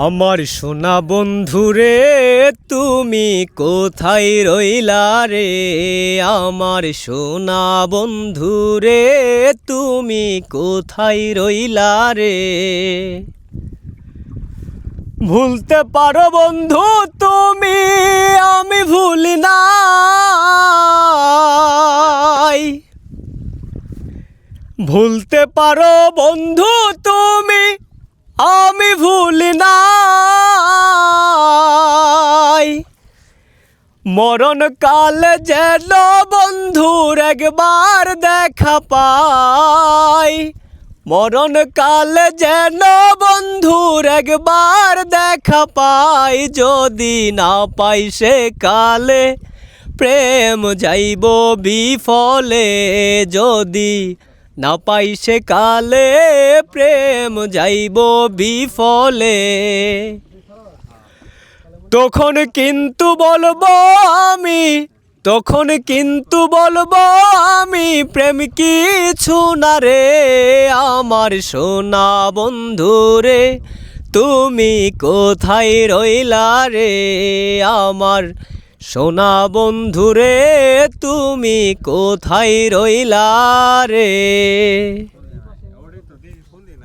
আমার সোনা বন্ধুরে তুমি কোথায় রইলা রে, আমার সোনা বন্ধুরে তুমি কোথায় রইলা রে। ভুলতে পারো বন্ধু তুমি, আমি ভুলি নাই। ভুলতে পারো বন্ধু তুমি, আমি ভুলি নাই। মরণ কালে যেন বন্ধুর একবার দেখা পাই, মরণ কালে যেন বন্ধুর একবার দেখা পাই। যদি না পাই সে কালে প্রেম যাইব বিফলে, যদি না পাই সে কালে প্রেম যাইব বিফলে। তখন কিন্তু বলবো আমি, তখন কিন্তু বলবো আমি, প্রেম কিছু না রে। আমার সোনা বন্ধুরে তুমি কোথায় রইলা রে, আমার সোনা বন্ধুরে তুমি কোথায় রইলা রে।